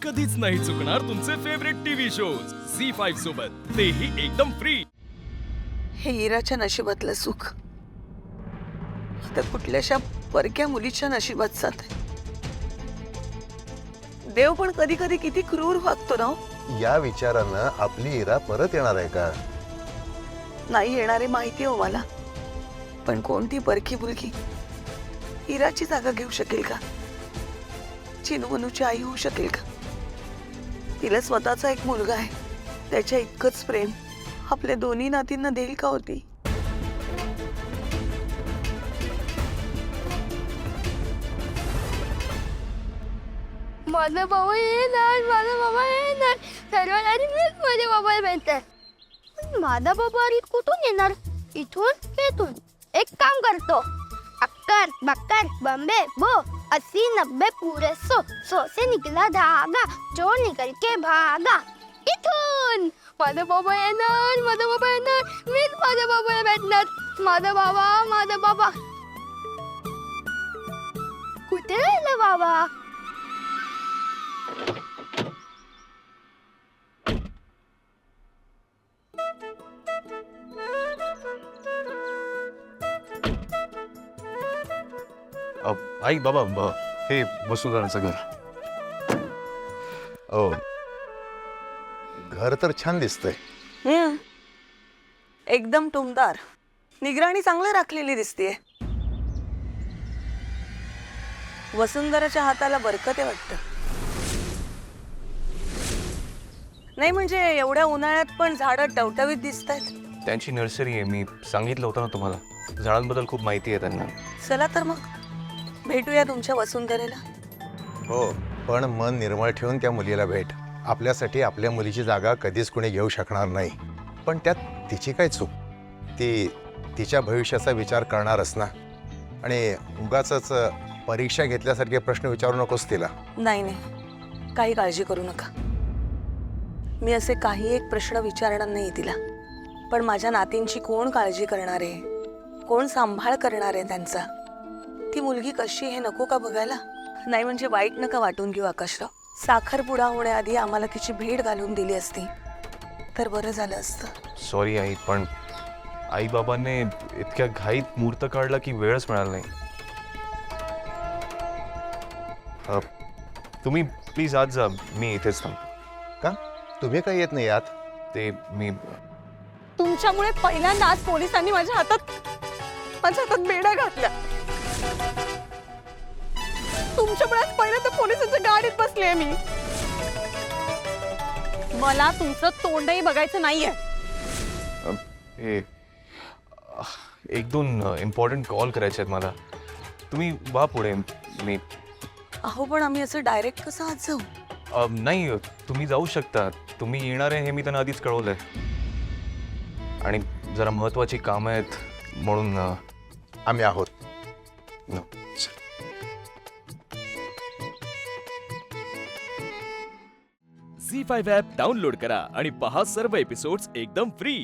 कधीच नाही चुकणार तुमचे फेवरेट टीव्ही शोज झी5 सोबत, तेही एकदम फ्री. हे इराच्या नशिबातलं सुख आता कुठल्याशा परक्या मुलीच्या नशिबात जात. देव पण कधी कधी किती क्रूर वागतो ना हो. या विचारानं आपली इरा परत येणार आहे का? नाही येणारे माहिती हो मला, पण कोणती परकी मुलगी इराची जागा घेऊ शकेल का? चिनूमनूची आई होऊ शकेल का? तिला स्वतःचा एक मुलगा आहे, त्याच्या इतकंच प्रेम आपल्या दोन्ही नातींना देईल का होती? माझा बाबा येणार, माझा बाबा येणार, सर्वांनी मीच माझ्या बाबाला भेटतात. पण माझा बाबा कुठून येणार? इथून येथून. एक काम करतो, अक्कर बक्कर बम्बे बो 80 90 पूरे 100 से निकला धागा, जो निकल के भागा. इथून माझा बाबा येणार, माझा बाबा येणार, मीच माझ्या बाबाला भेटणार. माझा बाबा कुठे राहिला बाबा? आई बाबा हे वसुंधराचं घर. ओ, घर तर छान दिसतंय. एकदम टुमदार, निगराणी चांगली राखलेली दिसतीये. वसुंधराच्या हाताला बरकत आहे वाटतं. नाही म्हणजे एवढ्या उन्हाळ्यात पण झाडं टवटवीत दिसतायत. त्यांची नर्सरी आहे, मी सांगितलं होतं ना तुम्हाला. झाडांबद्दल खूप माहिती आहे त्यांना. चला तर मग भेटूया तुमच्या वसुंधरेला. हो, पण मन निर्मळ ठेवून त्या मुलीला भेट. आपल्यासाठी आपल्या मुलीची जागा कधीच कुणी घेऊ शकणार नाही. पण त्यात तिची काय चूक? ती तिच्या भविष्याचा विचार करणारच ना. आणि उगाचच परीक्षा घेतल्यासारखे प्रश्न विचारू नकोस तिला. नाही नाही, काही काळजी करू नका. मी असे काही एक प्रश्न विचारणार नाही तिला. पण माझ्या नातींची कोण काळजी करणार आहे, कोण सांभाळ करणार आहे त्यांचा? ती मुलगी कशी हे नको का बघायला? नाही म्हणजे वाईट नका वाटून घेऊ आकाशराव. साखरपुडा होण्याआधी आम्हाला तिची भेट घालून दिली असती तर बरं झालं असतं. सॉरी आई, पण आई बाबांनी इतक्या घाईत मुहूर्त काढला की वेळच मिळाला नाही. तुम्ही प्लीज आज जा, मी इथेच थांबतो. का तुम्ही काही येत नाही आत? ते मी तुमच्यामुळे पहिल्यांदा आज पोलिसांनी माझ्या हातात बेड्या घातल्या. तुमच्यामुळे आज पहिल्यांदा पोलिसांच्या गाडीत बसले मी. मला तुमचं तोंडही बघायचं नाहीये. हे एक दोन इम्पॉर्टंट कॉल करायचे आहेत मला. तुम्ही वा पुढे. मी अहो पण आम्ही असं डायरेक्ट कसं आज जाऊ? नाही, तुम्ही जाऊ शकता. तुम्ही येणार आहे हे मी त्यांना आधीच कळवलंय. आणि जरा महत्त्वाची कामं आहेत म्हणून आम्ही आहोत. no. झी5 ॲप डाउनलोड करा आणि पहा सर्व एपिसोड्स एकदम फ्री.